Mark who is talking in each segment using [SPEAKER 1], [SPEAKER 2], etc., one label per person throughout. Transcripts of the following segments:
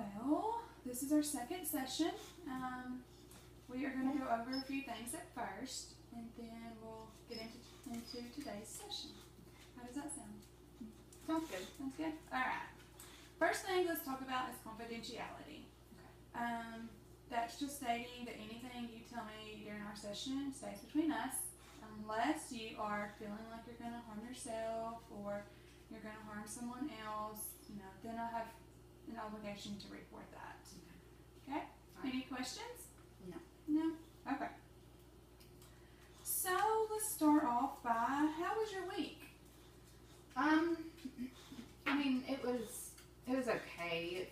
[SPEAKER 1] Well, this is our second session. We are going to go over a few things at first, and then we'll get into today's session. How does that sound?
[SPEAKER 2] Sounds good.
[SPEAKER 1] Sounds good? Alright. First thing let's talk about is confidentiality.
[SPEAKER 2] Okay.
[SPEAKER 1] That's just stating that anything you tell me during our session stays between us, unless you are feeling like you're going to harm yourself or you're going to harm someone else, then I have an obligation to report that. Okay?
[SPEAKER 2] Right.
[SPEAKER 1] Any questions?
[SPEAKER 2] No.
[SPEAKER 1] No? Okay. So let's start off by, how was your week?
[SPEAKER 2] I mean, it was okay.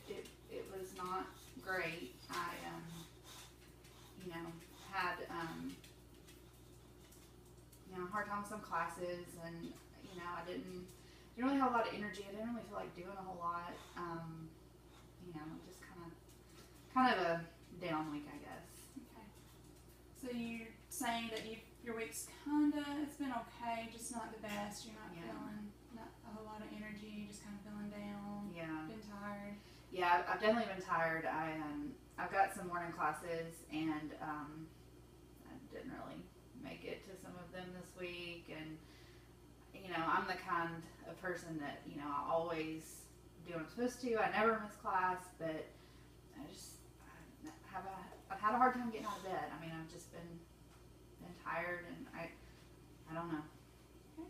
[SPEAKER 2] It was not great. I had a hard time with some classes, and I didn't really have a lot of energy. I didn't really feel like doing a whole lot. Just kind of a down week, I guess.
[SPEAKER 1] Okay. So you're saying that your week's it's been okay, just not the best. You're not feeling not a whole lot of energy, just kind of feeling down.
[SPEAKER 2] Yeah.
[SPEAKER 1] Been tired.
[SPEAKER 2] Yeah, I've definitely been tired. I've got some morning classes, and I didn't really make it to some of them this week. And I'm the kind of person that I always do what I'm supposed to. I never miss class, but I've had a hard time getting out of bed. I mean, I've just been tired, and I don't know.
[SPEAKER 1] Okay.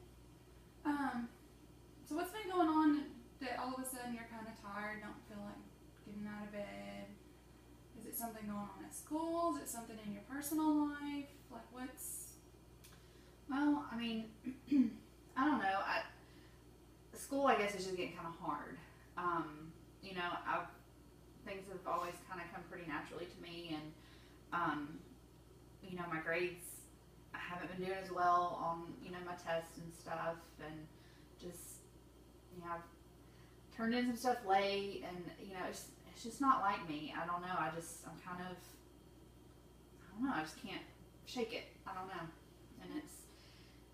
[SPEAKER 1] So what's been going on that all of a sudden you're kind of tired, don't feel like getting out of bed? Is it something going on at school? Is it something in your personal life? Like what's...
[SPEAKER 2] Well, I mean, I don't know. School, I guess, is just getting kind of hard. Things have always kind of come pretty naturally to me, and my grades, I haven't been doing as well on my tests and stuff, and just I've turned in some stuff late, and it's just not like me. I don't know. I just can't shake it. I don't know, and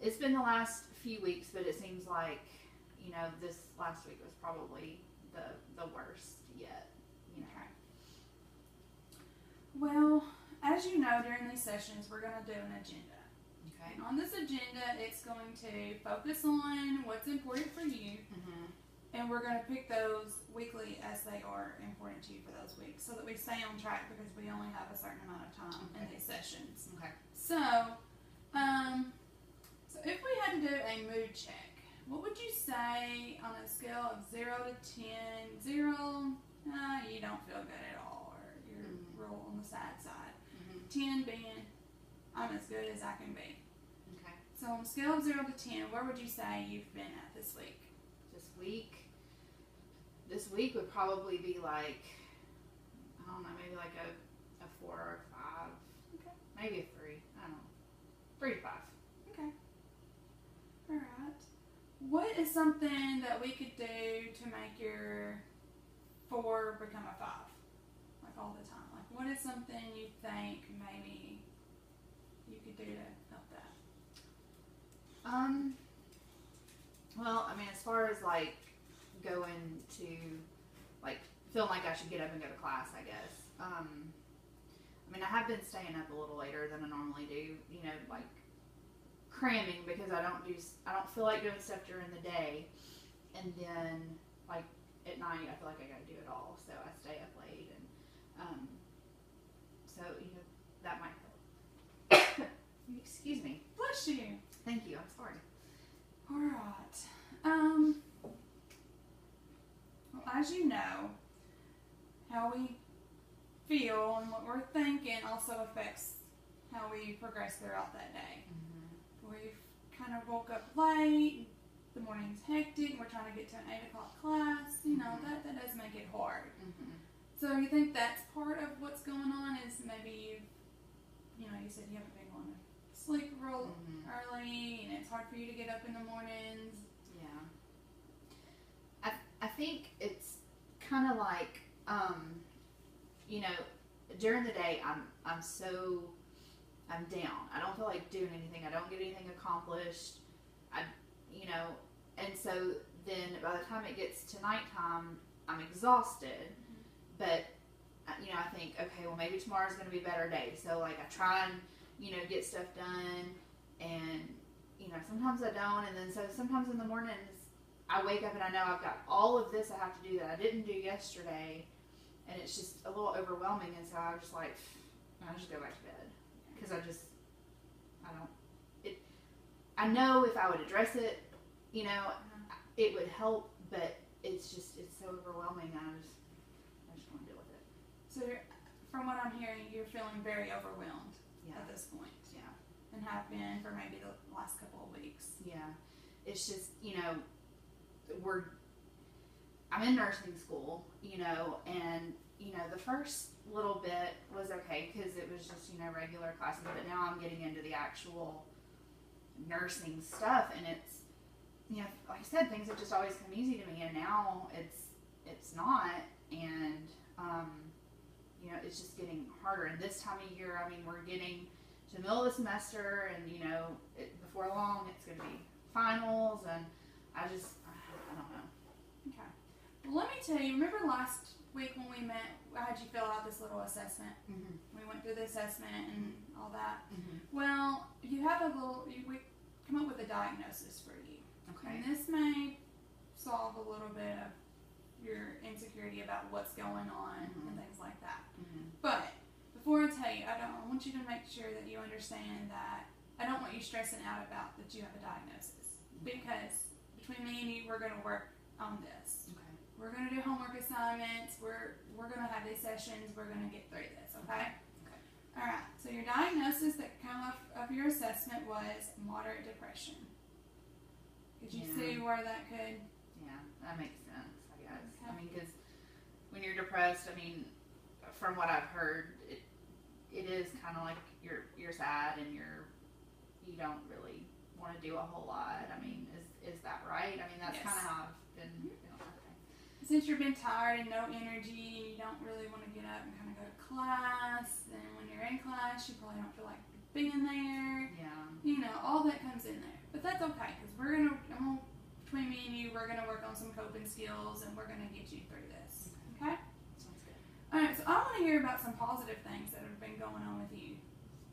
[SPEAKER 2] it's been the last few weeks, but it seems like this last week was probably the worst yet.
[SPEAKER 1] Okay. Well, as you know, during these sessions, we're going to do an agenda.
[SPEAKER 2] Okay.
[SPEAKER 1] And on this agenda, it's going to focus on what's important for you, and we're going to pick those weekly as they are important to you for those weeks, so that we stay on track, because we only have a certain amount of time in these sessions.
[SPEAKER 2] Okay.
[SPEAKER 1] So if we had to do a mood check, what would you say on a scale of 0 to 10? 0, you don't feel good at all, or you're real on the sad side. 10 being, I'm as good as I can be.
[SPEAKER 2] Okay.
[SPEAKER 1] So on a scale of 0 to 10, where would you say you've been at this week?
[SPEAKER 2] This week would probably be like, I don't know, maybe like a 4 or a 5.
[SPEAKER 1] Okay.
[SPEAKER 2] Maybe a 3. I don't know. 3 to 5.
[SPEAKER 1] Okay. Alright. What is something that we could do to make your 4 become a 5? Like all the time. Like what is something you think maybe you could do to help that?
[SPEAKER 2] Well, I mean, as far as like going to, like, feeling like I should get up and go to class, I guess. I mean, I have been staying up a little later than I normally do, like cramming, because I don't feel like doing stuff during the day, and then like at night I feel like I gotta do it all, so I stay up late, and so that might help. Excuse me.
[SPEAKER 1] Bless you.
[SPEAKER 2] Thank you. I'm sorry.
[SPEAKER 1] Alright. Well, as you know, how we feel and what we're thinking also affects how we progress throughout that day. We've kind of woke up late, the morning's hectic, we're trying to get to an 8 o'clock class, that does make it hard. So you think that's part of what's going on, is maybe you said you haven't been going to sleep real early, and it's hard for you to get up in the mornings.
[SPEAKER 2] Yeah. I think it's kind of like, during the day I'm down. I don't feel like doing anything. I don't get anything accomplished. And so then by the time it gets to nighttime, I'm exhausted. but you know, I think, okay, well, maybe tomorrow's going to be a better day. So, like, I try and, you know, get stuff done, and, you know, sometimes I don't. And then, so sometimes in the mornings, I wake up and I know I've got all of this I have to do that I didn't do yesterday, and it's just a little overwhelming. And so I just like, I just go back to bed, because I know if I would address it, you know, it would help, but it's so overwhelming. I just want to deal with it.
[SPEAKER 1] So, from what I'm hearing, you're feeling very overwhelmed at this point.
[SPEAKER 2] Yeah.
[SPEAKER 1] And have been for maybe the last couple of weeks.
[SPEAKER 2] Yeah. It's just, you know, I'm in nursing school, you know, and, you know, the first little bit was okay because it was just, you know, regular classes, but now I'm getting into the actual nursing stuff, and it's, you know, like I said, things have just always come easy to me, and now it's not, and, you know, it's just getting harder. And this time of year, I mean, we're getting to the middle of the semester, and, you know, before long, it's going to be finals, and I don't know.
[SPEAKER 1] Okay. Well, let me tell you, remember last week when we met, I had you fill out this little assessment.
[SPEAKER 2] Mm-hmm.
[SPEAKER 1] We went through the assessment and all that.
[SPEAKER 2] Mm-hmm.
[SPEAKER 1] Well, we come up with a diagnosis for you.
[SPEAKER 2] Okay.
[SPEAKER 1] And this may solve a little bit of your insecurity about what's going on and things like that.
[SPEAKER 2] Mm-hmm.
[SPEAKER 1] But before I tell you, I want you to make sure that you understand that I don't want you stressing out about that you have a diagnosis, because between me and you, we're going to work on this.
[SPEAKER 2] Okay.
[SPEAKER 1] We're going to do homework assignments. We're going to have these sessions. We're going to get through this. Okay.
[SPEAKER 2] Okay.
[SPEAKER 1] All right. So your diagnosis that came off of your assessment was moderate depression. Could you see where that could?
[SPEAKER 2] Yeah, that makes sense, I guess.
[SPEAKER 1] Okay.
[SPEAKER 2] I mean, because when you're depressed, I mean, from what I've heard, it is kind of like you're sad and you don't really want to do a whole lot. I mean, is that right? I mean, that's kind of how I've been feeling. Okay.
[SPEAKER 1] Since you've been tired and no energy, and you don't really want to get up and kind of go to class, and when you're in class, you probably don't feel like being there.
[SPEAKER 2] Yeah.
[SPEAKER 1] You know, all that comes in there. But that's okay, because between me and you, we're going to work on some coping skills, and we're going to get you through this. Okay?
[SPEAKER 2] Sounds good.
[SPEAKER 1] All right, so I want to hear about some positive things that have been going on with you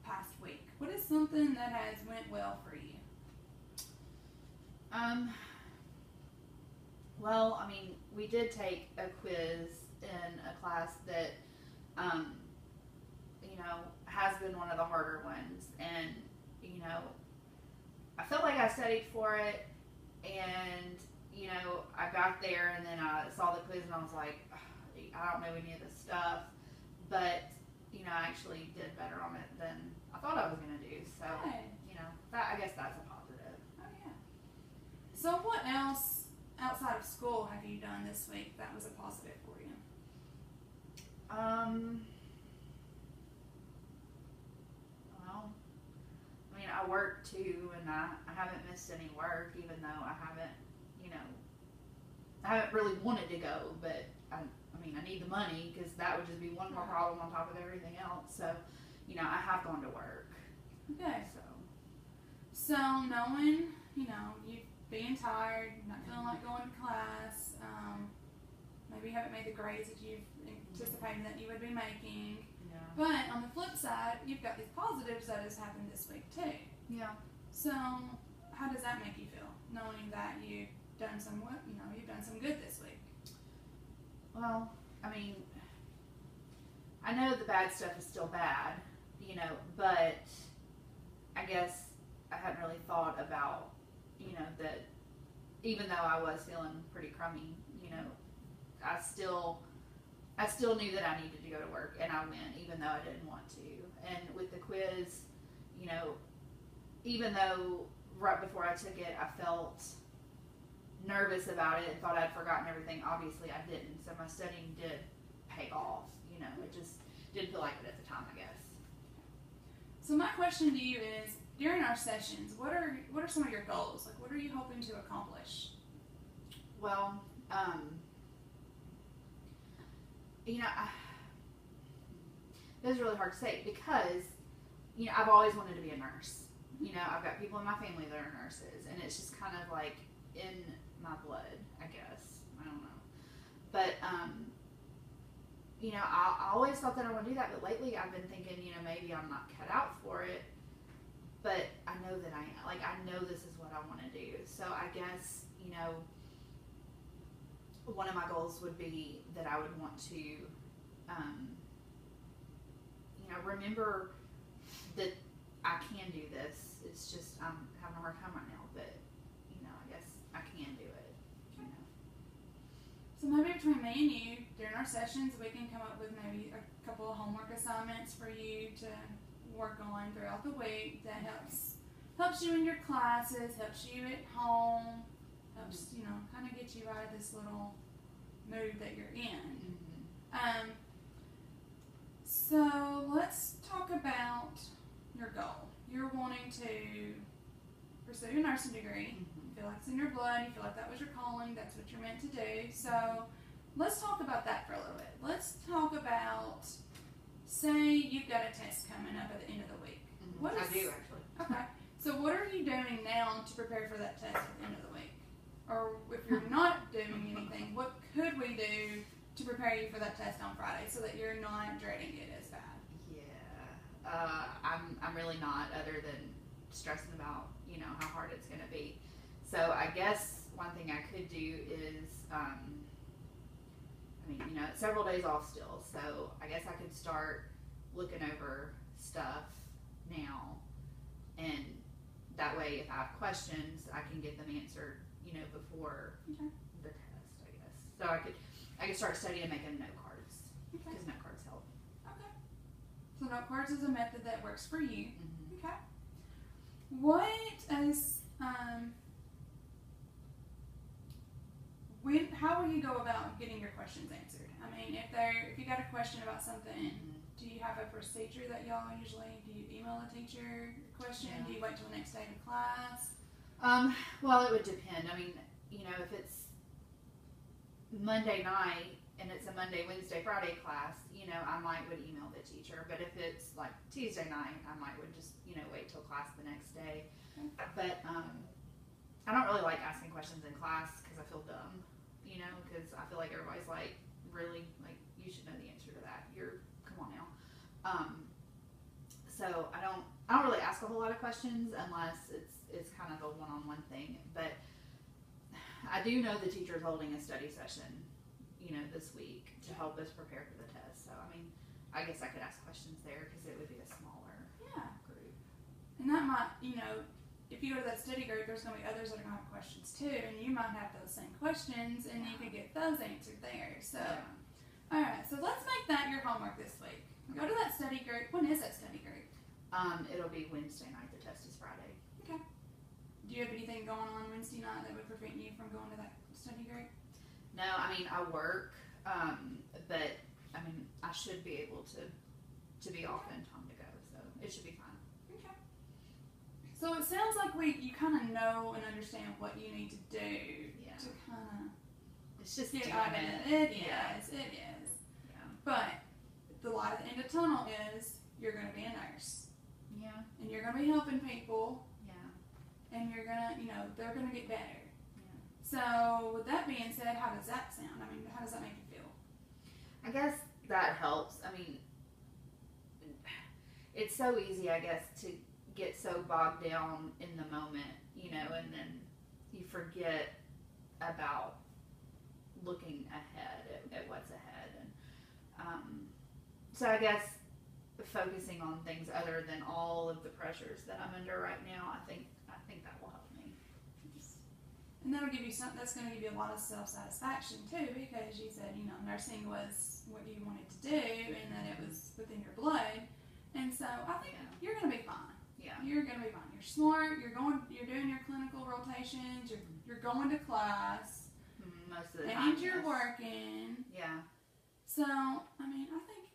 [SPEAKER 1] past week. What is something that has went well for you?
[SPEAKER 2] Well, I mean, we did take a quiz in a class that, you know, has been one of the harder ones, and, you know, I felt like I studied for it, and, you know, I got there, and then I saw the quiz, and I was like, I don't know any of this stuff, but, you know, I actually did better on it than I thought I was going to do, so, you know, I guess that's a positive.
[SPEAKER 1] Oh, yeah. So what else outside of school have you done this week that was a positive for you?
[SPEAKER 2] Well, I mean, I work too, and I haven't missed any work, even though I haven't, you know, I haven't really wanted to go, but I mean, I need the money, because that would just be one more problem on top of everything else. So, you know, I have gone to work.
[SPEAKER 1] Okay. So knowing, you know, you being tired, not feeling like going to class, maybe you haven't made the grades that you've anticipated that you would be making.
[SPEAKER 2] Yeah.
[SPEAKER 1] But on the flip side, you've got these positives that has happened this week too.
[SPEAKER 2] Yeah.
[SPEAKER 1] So how does that make you feel, knowing that you've done some good this week?
[SPEAKER 2] Well, I mean, I know the bad stuff is still bad, you know, but I guess I hadn't really thought about, you know, that even though I was feeling pretty crummy, you know, I still knew that I needed to go to work, and I went, even though I didn't want to. And with the quiz, you know, even though right before I took it, I felt nervous about it and thought I'd forgotten everything, obviously I didn't. So my studying did pay off, you know, it just didn't feel like it at the time, I guess.
[SPEAKER 1] So my question to you is, during our sessions, what are some of your goals? Like, what are you hoping to accomplish?
[SPEAKER 2] Well, you know, this is really hard to say, because, you know, I've always wanted to be a nurse. You know, I've got people in my family that are nurses, and it's just kind of like in my blood, I guess. I don't know. But, you know, I always thought that I want to do that, but lately I've been thinking, you know, maybe I'm not cut out for it. But I know that I am. Like, I know this is what I want to do. So I guess, you know, one of my goals would be that I would want to, you know, remember that I can do this. It's just I'm having a hard time right now, but, you know, I guess I can do it, you know.
[SPEAKER 1] So maybe between me and you, during our sessions, we can come up with maybe a couple of homework assignments for you to work on throughout the week that helps you in your classes, helps you at home, helps, you know, kind of get you out of this little mood that you're in. So let's talk about your goal. You're wanting to pursue a nursing degree. You feel like it's in your blood. You feel like that was your calling. That's what you're meant to do. So let's talk about that for a little bit. Let's talk about, say you've got a test coming up at the end of the week.
[SPEAKER 2] I do, actually.
[SPEAKER 1] Okay. So what are you doing now to prepare for that test at the end of the week? Or if you're not doing anything, what could we do to prepare you for that test on Friday so that you're not dreading it as bad?
[SPEAKER 2] Yeah. I'm really not, other than stressing about, you know, how hard it's going to be. So I guess one thing I could do is, I mean, you know, it's several days off still, so I guess I could start looking over stuff now, and that way if I have questions, I can get them answered, you know, before the test, I guess. So I could start studying and making note cards, because note cards help.
[SPEAKER 1] Okay. So note cards is a method that works for you. Okay. What is, how will you go about getting your questions answered? I mean, if you got a question about something, do you have a procedure that y'all usually, do you email a teacher your question? Yeah. Do you wait till the next day of class?
[SPEAKER 2] Well, it would depend. I mean, you know, if it's Monday night and it's a Monday, Wednesday, Friday class, you know, I would email the teacher. But if it's like Tuesday night, I would just, you know, wait till class the next day. Okay. But I don't really like asking questions in class because I feel dumb, you know, because I feel like everybody's like, really, like, you should know the answer to that. Come on now. So I don't really ask a whole lot of questions unless it's kind of a one-on-one thing. But I do know the teacher is holding a study session, you know, this week to help us prepare for the test. So, I mean, I guess I could ask questions there because it would be a smaller group.
[SPEAKER 1] And that might, you know, if you go to that study group, there's going to be others that are going to have questions too, and you might have those same questions, and you can get those answered there. So, all right, so let's make that your homework this week. Go to that study group. When is that study group?
[SPEAKER 2] It'll be Wednesday night. The test is Friday.
[SPEAKER 1] Okay. Do you have anything going on Wednesday night that would prevent you from going to that study group?
[SPEAKER 2] No, I mean, I work, but I mean, I should be able to be off in time to go, so it should be fine.
[SPEAKER 1] Okay. So it sounds like you kind of know and understand what you need to do to kind of.
[SPEAKER 2] It's just
[SPEAKER 1] get
[SPEAKER 2] doing
[SPEAKER 1] out of
[SPEAKER 2] it.
[SPEAKER 1] It is.
[SPEAKER 2] Yeah.
[SPEAKER 1] But the light at the end of the tunnel is you're going to be a nurse.
[SPEAKER 2] Yeah.
[SPEAKER 1] And you're going to be helping people.
[SPEAKER 2] Yeah.
[SPEAKER 1] And you're going to, you know, they're going to get better.
[SPEAKER 2] Yeah.
[SPEAKER 1] So with that being said, how does that sound? I mean, how does that make you feel?
[SPEAKER 2] I guess that helps. I mean, it's so easy, I guess, to get so bogged down in the moment, you know, and then you forget about looking ahead at what's ahead. And so I guess focusing on things other than all of the pressures that I'm under right now, I think that will help me.
[SPEAKER 1] And that'll give you that's going to give you a lot of self-satisfaction too, because you said, you know, nursing was what you wanted to do and that it was within your blood. And so I think you're going to be fine.
[SPEAKER 2] Yeah.
[SPEAKER 1] You're going to be fine. You're smart. You're doing your clinical rotations. You're going to class.
[SPEAKER 2] Most of the time.
[SPEAKER 1] And you're working.
[SPEAKER 2] Yeah.
[SPEAKER 1] So, I mean, I think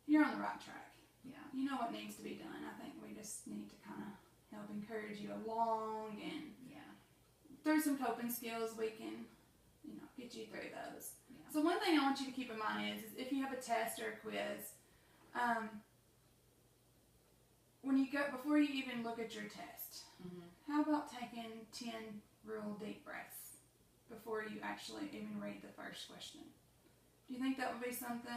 [SPEAKER 1] you're on the right track.
[SPEAKER 2] Yeah.
[SPEAKER 1] You know what needs to be done. I think we just need to kind of help encourage you along, and through some coping skills we can, you know, get you through those. Yeah. So one thing I want you to keep in mind is if you have a test or a quiz, when you go, before you even look at your test, how about taking 10 real deep breaths before you actually even read the first question? Do you think that would be something